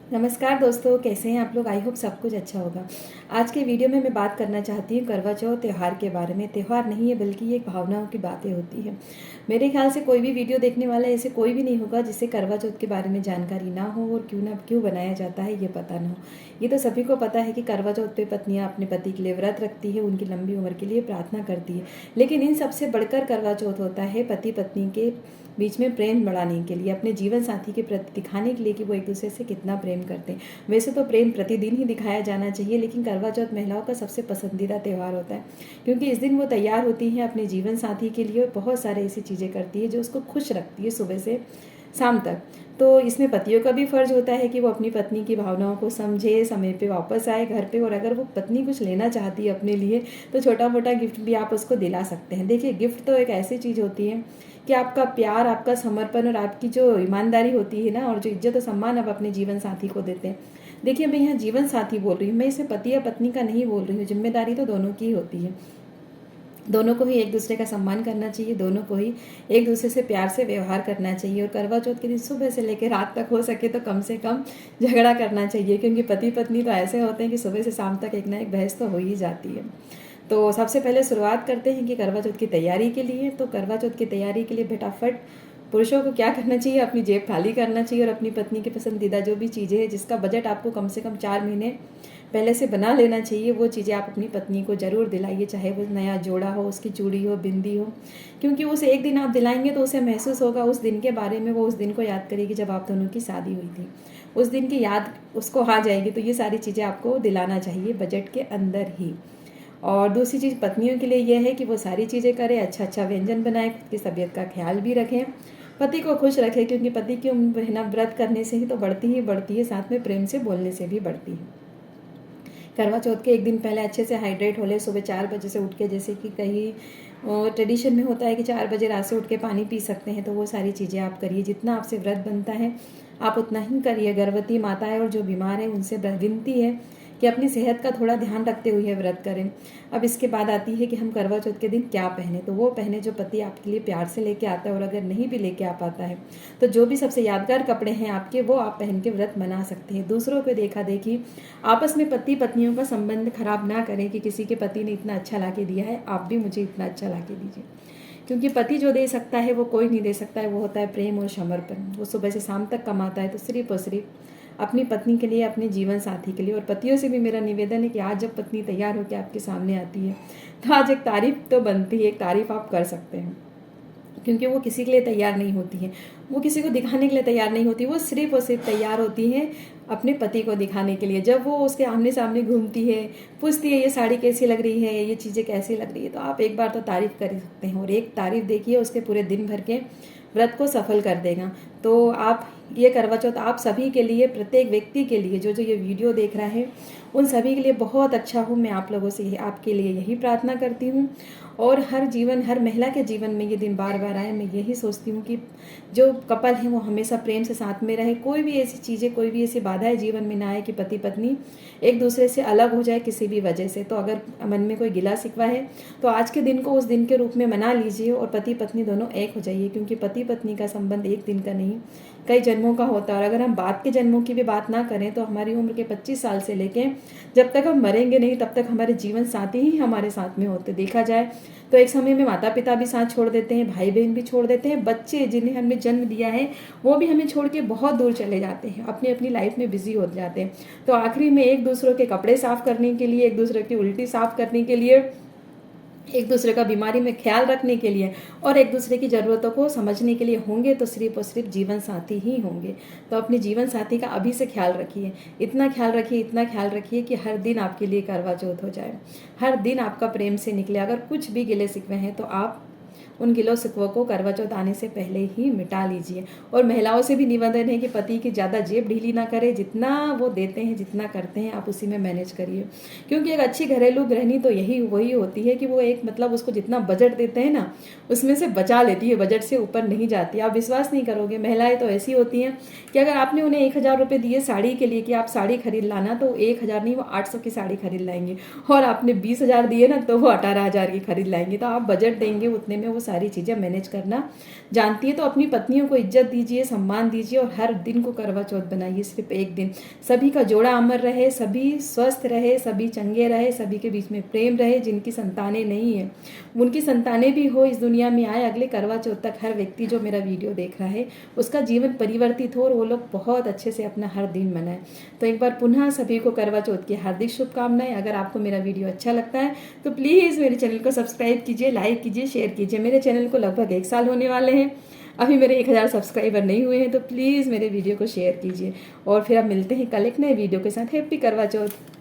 नमस्कार दोस्तों, कैसे हैं आप लोग। आई होप सब कुछ अच्छा होगा। आज के वीडियो में मैं बात करना चाहती हूँ करवा चौथ त्यौहार के बारे में। त्यौहार नहीं है बल्कि ये भावनाओं की बातें होती हैं। मेरे ख्याल से कोई भी वीडियो देखने वाला ऐसे कोई भी नहीं होगा जिसे करवा चौथ के बारे में जानकारी ना हो और क्यों बनाया जाता है ये पता ना हो। ये तो सभी को पता है कि करवा चौथ पे पत्नियाँ अपने पति के लिए व्रत रखती है, उनकी लंबी उम्र के लिए प्रार्थना करती है। लेकिन इन सबसे बढ़कर करवा चौथ होता है पति पत्नी के बीच में प्रेम बढ़ाने के लिए, अपने जीवन साथी के प्रति दिखाने के लिए कि वो एक दूसरे से कितना प्रेम करते हैं। वैसे तो प्रेम प्रतिदिन ही दिखाया जाना चाहिए, लेकिन करवा चौथ महिलाओं का सबसे पसंदीदा त्यौहार होता है, क्योंकि इस दिन वो तैयार होती हैं अपने जीवन साथी के लिए और बहुत सारे ऐसी चीज़ें करती है जो उसको खुश रखती है सुबह से शाम तक। तो इसमें पतियों का भी फर्ज होता है कि वो अपनी पत्नी की भावनाओं को समझे, समय पे वापस आए घर पे, और अगर वो पत्नी कुछ लेना चाहती है अपने लिए तो छोटा मोटा गिफ्ट भी आप उसको दिला सकते हैं। देखिए, गिफ्ट तो एक ऐसी चीज़ होती है कि आपका प्यार, आपका समर्पण और आपकी जो ईमानदारी होती है ना, और जो इज्जत और सम्मान आप अपने जीवन साथी को देते हैं। देखिए, मैं यहाँ जीवन साथी बोल रही हूँ, मैं इसे पति या पत्नी का नहीं बोल रही हूँ। जिम्मेदारी तो दोनों की होती है। दोनों को ही एक दूसरे का सम्मान करना चाहिए, दोनों को ही एक दूसरे से प्यार से व्यवहार करना चाहिए। और करवा चौथ के दिन सुबह से लेकर रात तक हो सके तो कम से कम झगड़ा करना चाहिए, क्योंकि पति पत्नी तो ऐसे होते हैं कि सुबह से शाम तक एक ना एक बहस तो हो ही जाती है। तो सबसे पहले शुरुआत करते हैं कि करवा चौथ की तैयारी के लिए। तो करवा चौथ की तैयारी के लिए फटाफट पुरुषों को क्या करना चाहिए, अपनी जेब खाली करना चाहिए और अपनी पत्नी की पसंदीदा जो भी चीज़ें हैं जिसका बजट आपको कम से कम 4 महीने पहले से बना लेना चाहिए, वो चीज़ें आप अपनी पत्नी को ज़रूर दिलाइए। चाहे वो नया जोड़ा हो, उसकी चूड़ी हो, बिंदी हो, क्योंकि उस एक दिन आप दिलाएंगे तो उसे महसूस होगा उस दिन के बारे में। वो उस दिन को याद करेगी जब आप दोनों की शादी हुई थी, उस दिन की याद उसको आ जाएगी। तो ये सारी चीज़ें आपको दिलाना चाहिए बजट के अंदर ही। और दूसरी चीज़ पत्नियों के लिए यह है कि वो सारी चीज़ें करें, अच्छा अच्छा व्यंजन बनाएं, खुद की तबीयत का ख्याल भी रखें, पति को खुश रखें, क्योंकि पति की उम्र है ना, व्रत करने से ही तो बढ़ती ही बढ़ती है, साथ में प्रेम से बोलने से भी बढ़ती है। करवा चौथ के एक दिन पहले अच्छे से हाइड्रेट हो ले, सुबह 4 बजे से उठ के, जैसे कि कहीं ट्रेडिशन में होता है कि 4 बजे रात से उठ के पानी पी सकते हैं, तो वो सारी चीज़ें आप करिए। जितना आपसे व्रत बनता है आप उतना ही करिए। गर्भवती माताएं और जो बीमार है उनसे विनती है कि अपनी सेहत का थोड़ा ध्यान रखते हुए व्रत करें। अब इसके बाद आती है कि हम करवा चौथ के दिन क्या पहने। तो वो पहने जो पति आपके लिए प्यार से लेके आता है, और अगर नहीं भी लेके आ पाता है तो जो भी सबसे यादगार कपड़े हैं आपके, वो आप पहन के व्रत मना सकते हैं। दूसरों को देखा देखी आपस में पति पत्नियों का संबंध खराब ना करें कि किसी के पति ने इतना अच्छा ला के दिया है, आप भी मुझे इतना अच्छा ला के दीजिए। क्योंकि पति जो दे सकता है वो कोई नहीं दे सकता है, वो होता है प्रेम और समर्पण। वो सुबह से शाम तक कमाता है तो सिर्फ और सिर्फ अपनी पत्नी के लिए, अपने जीवन साथी के लिए। और पतियों से भी मेरा निवेदन है कि आज जब पत्नी तैयार होकर आपके सामने आती है तो आज एक तारीफ तो बनती है, एक तारीफ आप कर सकते हैं, क्योंकि वो किसी के लिए तैयार नहीं होती है, वो किसी को दिखाने के लिए तैयार नहीं होती, वो सिर्फ और सिर्फ तैयार होती है अपने पति को दिखाने के लिए। जब वो उसके आमने सामने घूमती है, पूछती है ये साड़ी कैसी लग रही है, ये चीज़ें कैसी लग रही है, तो आप एक बार तो तारीफ कर सकते हैं। और एक तारीफ देखिए उसके पूरे दिन भर के व्रत को सफल कर देगा। तो आप ये करवा चौथ आप सभी के लिए, प्रत्येक व्यक्ति के लिए, जो जो ये वीडियो देख रहा है उन सभी के लिए बहुत अच्छा हो। मैं आप लोगों से आपके लिए यही प्रार्थना करती हूँ। और हर महिला के जीवन में ये दिन बार बार आए, मैं यही सोचती हूँ कि जो कपल है वो हमेशा प्रेम से साथ में रहे। कोई भी ऐसी चीज़ें, कोई भी ऐसी बाधाएं जीवन में ना आए कि पति पत्नी एक दूसरे से अलग हो जाए किसी भी वजह से। तो अगर मन में कोई गिला शिकवा है तो आज के दिन को उस दिन के रूप में मना लीजिए और पति पत्नी दोनों एक हो जाइए, क्योंकि पति पत्नी का संबंध एक दिन का नहीं, कई जन्मों का होता है। और अगर हम बाद के जन्मों की भी बात ना करें तो हमारी उम्र के 25 साल से लेके जब तक हम मरेंगे नहीं तब तक हमारे जीवन साथी ही हमारे साथ में होते। देखा जाए तो एक समय में माता पिता भी साथ छोड़ देते हैं, भाई बहन भी छोड़ देते हैं, बच्चे जिन्हें हमने जन्म दिया है वो भी हमें छोड़ के बहुत दूर चले जाते हैं, अपनी अपनी लाइफ में बिजी हो जाते हैं। तो आखिरी में एक दूसरों के कपड़े साफ करने के लिए, एक दूसरे की उल्टी साफ करने के लिए, एक दूसरे का बीमारी में ख्याल रखने के लिए और एक दूसरे की ज़रूरतों को समझने के लिए होंगे तो सिर्फ और सिर्फ जीवन साथी ही होंगे। तो अपने जीवन साथी का अभी से ख्याल रखिए, इतना ख्याल रखिए, इतना ख्याल रखिए कि हर दिन आपके लिए करवा चौथ हो जाए, हर दिन आपका प्रेम से निकले। अगर कुछ भी गिले शिकवे हैं तो आप उन गिलो शिकवों को करवा चौथ आने से पहले ही मिटा लीजिए। और महिलाओं से भी निवेदन है कि पति की ज़्यादा जेब ढीली ना करें, जितना वो देते हैं, जितना करते हैं आप उसी में मैनेज करिए। क्योंकि एक अच्छी घरेलू गृहिणी तो यही वही होती है कि वो एक मतलब उसको जितना बजट देते हैं ना उसमें से बचा लेती है, बजट से ऊपर नहीं जाती। आप विश्वास नहीं करोगे, महिलाएं तो ऐसी होती हैं कि अगर आपने उन्हें 1,000 रुपये दिए साड़ी के लिए कि आप साड़ी खरीद लाना, तो 1,000 नहीं वो 800 की साड़ी खरीद लाएंगे। और आपने 20,000 दिए ना तो वो 18,000 की खरीद लाएंगे। तो आप बजट देंगे उतने में वो सारी चीज़ें मैनेज करना जानती है। तो अपनी पत्नियों को इज्जत दीजिए, सम्मान दीजिए और हर दिन को करवा चौथ बनाइए, सिर्फ एक दिन। सभी का जोड़ा अमर रहे, सभी स्वस्थ रहे, सभी चंगे रहे, सभी के बीच में प्रेम रहे। जिनकी संतानें नहीं है उनकी संतानें भी हो, इस दुनिया में आए, अगले करवा चौथ तक हर व्यक्ति जो मेरा वीडियो देख रहा है उसका जीवन परिवर्तित हो और वो लोग बहुत अच्छे से अपना हर दिन मनाएं। तो एक बार पुनः सभी को करवा चौथ की हार्दिक शुभकामनाएं। अगर आपको मेरा वीडियो अच्छा लगता है तो प्लीज़ मेरे चैनल को सब्सक्राइब कीजिए, लाइक कीजिए, शेयर कीजिए। मेरे चैनल को लगभग 1 साल होने वाले हैं, अभी मेरे 1000 सब्सक्राइबर नहीं हुए हैं, तो प्लीज़ मेरे वीडियो को शेयर कीजिए। और फिर अब मिलते हैं कल एक नए वीडियो के साथ। हैप्पी करवा चौथ।